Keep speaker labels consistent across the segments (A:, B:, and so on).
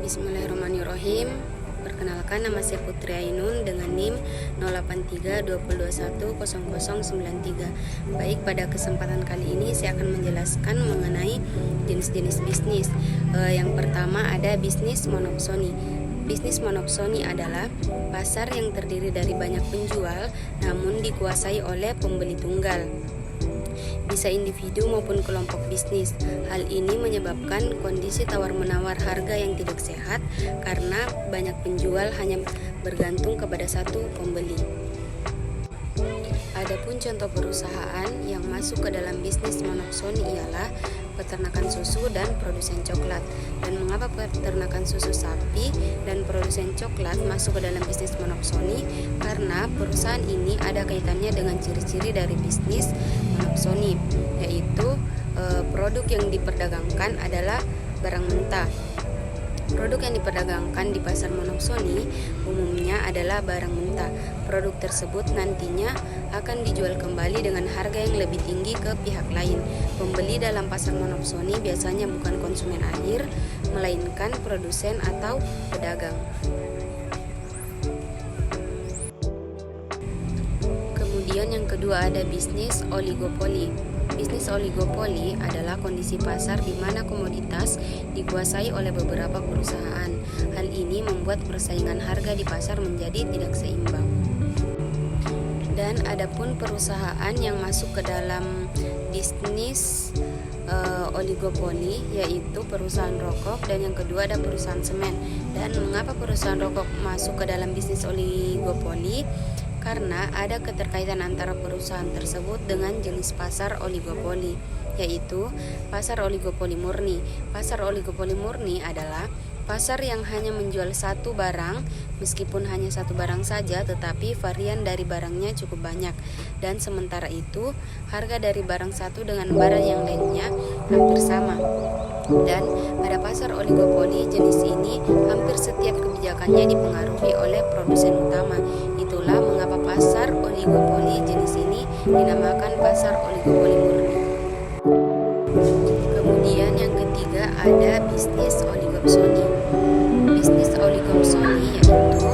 A: Bismillahirrahmanirrahim. Perkenalkan, nama saya Putri Ainun dengan NIM 0832210093. Baik, pada kesempatan kali ini saya akan menjelaskan mengenai jenis-jenis bisnis. Yang pertama ada bisnis monopsoni. Bisnis monopsoni adalah pasar yang terdiri dari banyak penjual namun dikuasai oleh pembeli tunggal. Bisa individu maupun kelompok bisnis. Hal ini menyebabkan kondisi tawar-menawar harga yang tidak sehat karena banyak penjual hanya bergantung kepada satu pembeli. Adapun contoh perusahaan yang masuk ke dalam bisnis monopsoni ialah peternakan susu dan produsen coklat. Dan mengapa peternakan susu sapi dan produsen coklat masuk ke dalam bisnis monopsoni? Karena perusahaan ini ada kaitannya dengan ciri-ciri dari bisnis monopsoni, yaitu produk yang diperdagangkan adalah barang mentah. Produk yang diperdagangkan di pasar monopsoni umumnya adalah barang mentah. Produk tersebut nantinya akan dijual kembali dengan harga yang lebih tinggi ke pihak lain. Pembeli dalam pasar monopsoni biasanya bukan konsumen akhir, melainkan produsen atau pedagang. Kemudian yang kedua ada bisnis oligopoli. Bisnis oligopoli adalah kondisi pasar di mana komoditas dikuasai oleh beberapa perusahaan. Hal ini membuat persaingan harga di pasar menjadi tidak seimbang. Dan adapun perusahaan yang masuk ke dalam bisnis oligopoli yaitu perusahaan rokok, dan yang kedua ada perusahaan semen. Dan mengapa perusahaan rokok masuk ke dalam bisnis oligopoli? Karena ada keterkaitan antara perusahaan tersebut dengan jenis pasar oligopoli, yaitu pasar oligopoli murni. Pasar oligopoli murni adalah pasar yang hanya menjual satu barang, meskipun hanya satu barang saja, tetapi varian dari barangnya cukup banyak. Dan sementara itu, harga dari barang satu dengan barang yang lainnya hampir sama. Dan pada pasar oligopoli jenis ini, hampir setiap kebijakannya dipengaruhi oleh produsen utama. Itulah mengapa pasar oligopoli jenis ini dinamakan pasar oligopoli murni. Kemudian yang ketiga ada bisnis oligopsoni. Bisnis oligopsoni yaitu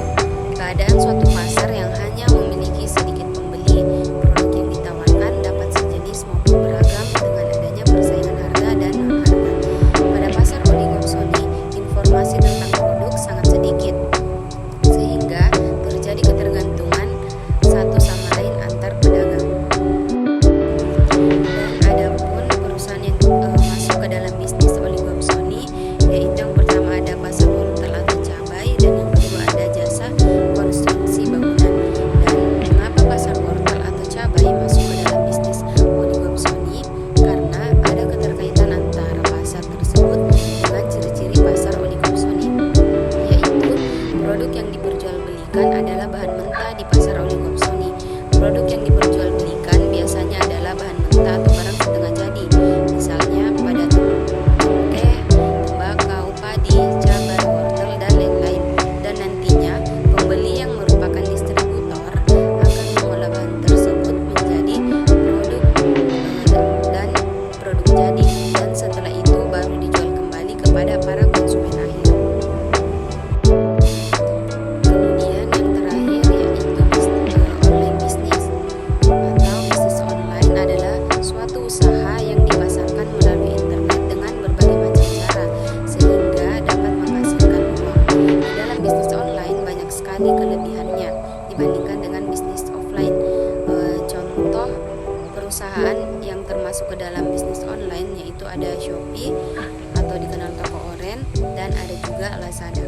A: keadaan suatu pasar yang hanya memiliki sedikit pembeli. Produk yang ditawarkan dapat sejenis maupun beragam dengan adanya persaingan harga dan non-harga. Pada pasar oligopsoni, informasi tentang produk sangat sedikit, sehingga terjadi ketergantungan satu sama lain antar pedagang. Dan adapun perusahaan yang masuk ke dalam bisnis oligopsoni yaitu yang pertama ada pasar wortel atau cabai, dan yang kedua ada jasa konstruksi bangunan. Dan mengapa pasar wortel atau cabai masuk ke dalam bisnis oligopsoni? Karena ada keterkaitan antara pasar tersebut dengan ciri-ciri pasar oligopsoni, yaitu produk yang diperjualbelikan adalah bahan mentah di pasar oligopsoni. Produk yang diperjualbelikan biasanya adalah bahan mentah atau barang setengah jadi, misalnya pada teh, tembakau, padi, cabai, wortel, dan lain-lain. Dan nantinya pembeli yang merupakan distributor akan mengolah bahan tersebut menjadi produk dan produk jadi, dan setelah itu baru dijual kembali kepada para konsumen akhir. Kemudian yang terakhir yaitu online bisnis atau bisnis online adalah suatu usaha yang dipasarkan melalui internet dengan berbagai macam cara sehingga dapat menghasilkan uang. Di dalam bisnis online banyak sekali kelebihannya dibandingkan dengan bisnis offline. Contoh perusahaan yang termasuk ke dalam bisnis online yaitu ada Shopee atau dikenal toko oren, dan ada juga Lazada.